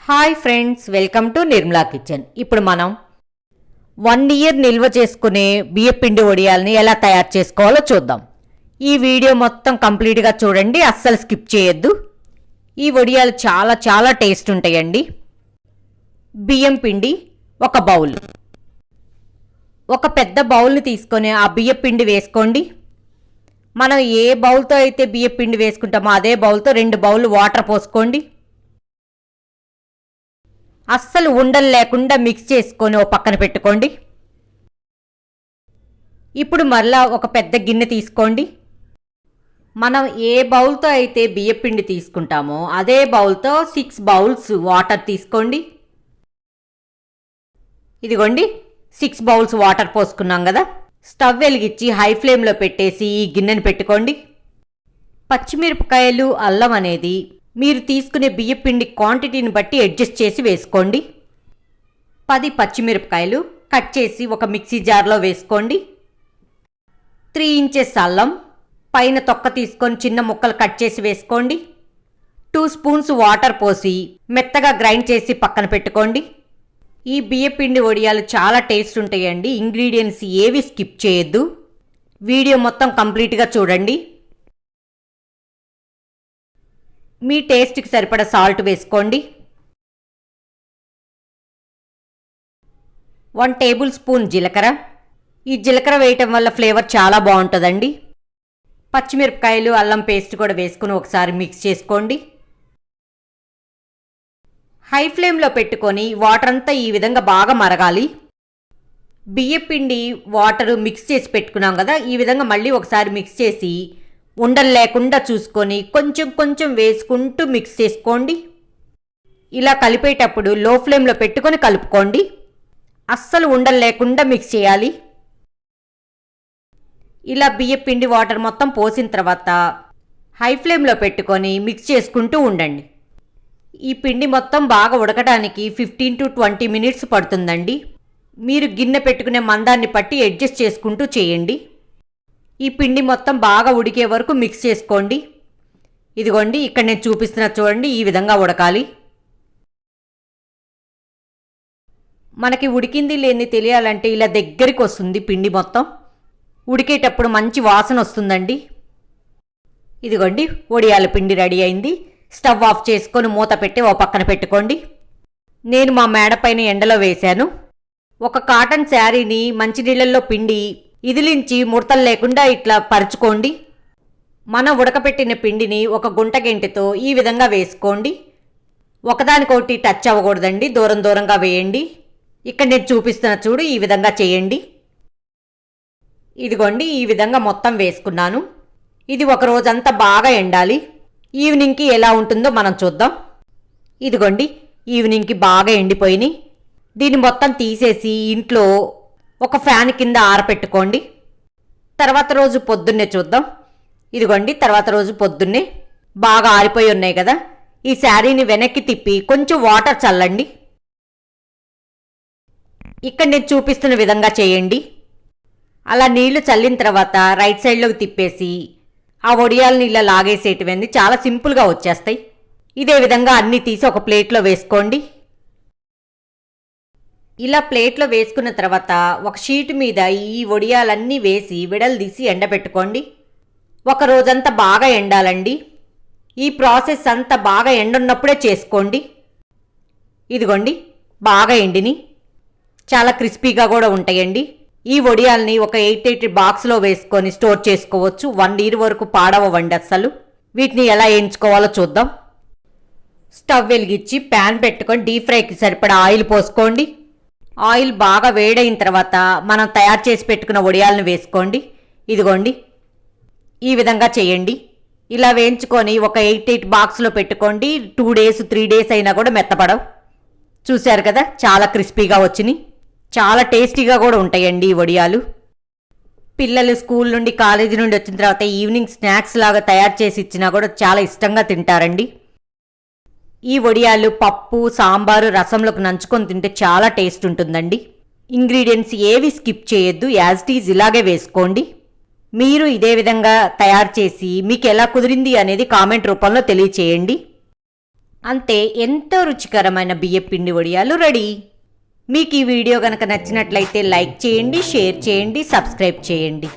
Hi friends, welcome to Nirmala kitchen. ఇప్పుడు మనం 1 year నిల్వ చేసుకునే బియ్యపిండి వడియాల్ని ఎలా తయారు చేసుకోవాలో చూద్దాం. ఈ వీడియో మొత్తం కంప్లీట్గా చూడండి, అస్సలు స్కిప్ చేయొద్దు. ఈ వడియాలు చాలా చాలా టేస్ట్ ఉంటాయండి. బియ్యం పిండి ఒక బౌల్, ఒక పెద్ద బౌల్ని తీసుకొని ఆ బియ్యపిండి వేసుకోండి. మనం ఏ బౌల్తో అయితే బియ్యపిండి వేసుకుంటామో అదే బౌల్తో 2 బౌల్ వాటర్ పోసుకోండి. అస్సలు ఉండలు లేకుండా మిక్స్ చేసుకొని ఓ పక్కన పెట్టుకోండి. ఇప్పుడు మరలా ఒక పెద్ద గిన్నె తీసుకోండి. మనం ఏ బౌల్తో అయితే బియ్యపిండి తీసుకుంటామో అదే బౌల్తో 6 బౌల్స్ వాటర్ తీసుకోండి. ఇదిగోండి, 6 బౌల్స్ వాటర్ పోసుకున్నాం కదా. స్టవ్ వెలిగించి హై ఫ్లేమ్లో పెట్టేసి ఈ గిన్నెను పెట్టుకోండి. పచ్చిమిరపకాయలు, అల్లం అనేది మీరు తీసుకునే బియ్యపిండి క్వాంటిటీని బట్టి అడ్జస్ట్ చేసి వేసుకోండి. 10 పచ్చిమిరపకాయలు కట్ చేసి ఒక మిక్సీ జార్లో వేసుకోండి. 3 ఇంచెస్ అల్లం పైన తొక్క తీసుకొని చిన్న ముక్కలు కట్ చేసి వేసుకోండి. 2 స్పూన్స్ వాటర్ పోసి మెత్తగా గ్రైండ్ చేసి పక్కన పెట్టుకోండి. ఈ బియ్యపిండి వడియాలు చాలా టేస్ట్ ఉంటాయండి. ఇంగ్రీడియంట్స్ ఏవి స్కిప్ చేయొద్దు. వీడియో మొత్తం కంప్లీట్గా చూడండి. మీ టేస్ట్కి సరిపడా సాల్ట్ వేసుకోండి. 1 టేబుల్ స్పూన్ జీలకర్ర. ఈ జీలకర్ర వేయటం వల్ల ఫ్లేవర్ చాలా బాగుంటుందండి. పచ్చిమిరపకాయలు, అల్లం పేస్ట్ కూడా వేసుకుని ఒకసారి మిక్స్ చేసుకోండి. హై ఫ్లేమ్లో పెట్టుకొని వాటర్ అంతా ఈ విధంగా బాగా మరగాలి. బియ్యపిండి వాటర్ మిక్స్ చేసి పెట్టుకున్నాం కదా, ఈ విధంగా మళ్ళీ ఒకసారి మిక్స్ చేసి ఉండలు లేకుండా చూసుకొని కొంచెం కొంచెం వేసుకుంటూ మిక్స్ చేసుకోండి. ఇలా కలిపేటప్పుడు లో ఫ్లేమ్లో పెట్టుకొని కలుపుకోండి. అస్సలు ఉండలు లేకుండా మిక్స్ చేయాలి. ఇలా బియ్యపిండి వాటర్ మొత్తం పోసిన తర్వాత హై ఫ్లేమ్లో పెట్టుకొని మిక్స్ చేసుకుంటూ ఉండండి. ఈ పిండి మొత్తం బాగా ఉడకడానికి 15 to 20 మినిట్స్ పడుతుందండి. మీరు గిన్నె పెట్టుకునే మందాన్ని పట్టి అడ్జస్ట్ చేసుకుంటూ చేయండి. ఈ పిండి మొత్తం బాగా ఉడికే వరకు మిక్స్ చేసుకోండి. ఇదిగోండి, ఇక్కడ నేను చూపిస్తున్నా చూడండి, ఈ విధంగా ఉడకాలి. మనకి ఉడికింది లేని తెలియాలంటే ఇలా దగ్గరికి వస్తుంది పిండి మొత్తం. ఉడికేటప్పుడు మంచి వాసన వస్తుందండి. ఇదిగోండి, వడియాల పిండి రెడీ అయింది. స్టవ్ ఆఫ్ చేసుకొని మూత పెట్టి ఓ పక్కన పెట్టుకోండి. నేను మా మేడ పైన ఎండలో వేశాను. ఒక కాటన్ శారీని మంచినీళ్ళల్లో పిండి ఇదిలించి ముడతలు లేకుండా ఇట్లా పరుచుకోండి. మనం ఉడకపెట్టిన పిండిని ఒక గుంట గెంటితో ఈ విధంగా వేసుకోండి. ఒకదానికొకటి టచ్ అవ్వకూడదండి, దూరం దూరంగా వేయండి. ఇక్కడ నేను చూపిస్తున్న చూడు, ఈ విధంగా చేయండి. ఇదిగోండి, ఈ విధంగా మొత్తం వేసుకున్నాను. ఇది ఒక రోజంతా బాగా ఎండాలి. ఈవినింగ్కి ఎలా ఉంటుందో మనం చూద్దాం. ఇదిగోండి, ఈవినింగ్కి బాగా ఎండిపోయినాయి. దీన్ని మొత్తం తీసేసి ఇంట్లో ఒక ఫ్యాన్ కింద ఆరపెట్టుకోండి. తర్వాత రోజు పొద్దున్నే చూద్దాం. ఇదిగోండి, తర్వాత రోజు పొద్దున్నే బాగా ఆరిపోయి ఉన్నాయి కదా. ఈ శారీని వెనక్కి తిప్పి కొంచెం వాటర్ చల్లండి. ఇక్కడ నేను చూపిస్తున్న విధంగా చేయండి. అలా నీళ్లు చల్లిన తర్వాత రైట్ సైడ్లోకి తిప్పేసి ఆ వడియాలని ఇలా లాగేసేటివన్నీ చాలా సింపుల్గా వచ్చేస్తాయి. ఇదే విధంగా అన్నీ తీసి ఒక ప్లేట్లో వేసుకోండి. ఇలా ప్లేట్లో వేసుకున్న తర్వాత ఒక షీట్ మీద ఈ వడియాలన్నీ వేసి విడలదీసి ఎండబెట్టుకోండి. ఒక రోజంతా బాగా ఎండాలండి. ఈ ప్రాసెస్ అంతా బాగా ఎండున్నప్పుడే చేసుకోండి. ఇదిగోండి, బాగా ఎండిని చాలా క్రిస్పీగా కూడా ఉంటాయండి. ఈ వడియాల్ని ఒక 8 బాక్స్లో వేసుకొని స్టోర్ చేసుకోవచ్చు. 1 ఇయర్ వరకు పాడవండి అస్సలు. వీటిని ఎలా వేయించుకోవాలో చూద్దాం. స్టవ్ వెలిగించి ప్యాన్ పెట్టుకొని డీప్ ఫ్రైకి సరిపడా ఆయిల్ పోసుకోండి. ఆయిల్ బాగా వేడైన తర్వాత మనం తయారు చేసి పెట్టుకున్న వడియాలను వేసుకోండి. ఇదిగోండి, ఈ విధంగా చేయండి. ఇలా వేయించుకొని ఒక 8 బాక్స్లో పెట్టుకోండి. 2 days 3 days అయినా కూడా మెత్తపడవు. చూశారు కదా, చాలా క్రిస్పీగా వచ్చినాయి. చాలా టేస్టీగా కూడా ఉంటాయండి ఈ వడియాలు. పిల్లలు స్కూల్ నుండి, కాలేజీ నుండి వచ్చిన తర్వాత ఈవినింగ్ స్నాక్స్ లాగా తయారు చేసి ఇచ్చినా కూడా చాలా ఇష్టంగా తింటారండి. ఈ వడియాలు పప్పు, సాంబారు, రసంలోకి నంచుకొని తింటే చాలా టేస్ట్ ఉంటుందండి. ఇంగ్రీడియంట్స్ ఏవి స్కిప్ చేయొద్దు, యాజ్ ఇట్ ఈజ్ ఇలాగే వేసుకోండి. మీరు ఇదే విధంగా తయారు చేసి మీకు ఎలా కుదిరింది అనేది కామెంట్ రూపంలో తెలియచేయండి. అంతే, ఎంతో రుచికరమైన బియ్యపిండి వడియాలు రెడీ. మీకు ఈ వీడియో గనక నచ్చినట్లయితే లైక్ చేయండి, షేర్ చేయండి, సబ్స్క్రైబ్ చేయండి.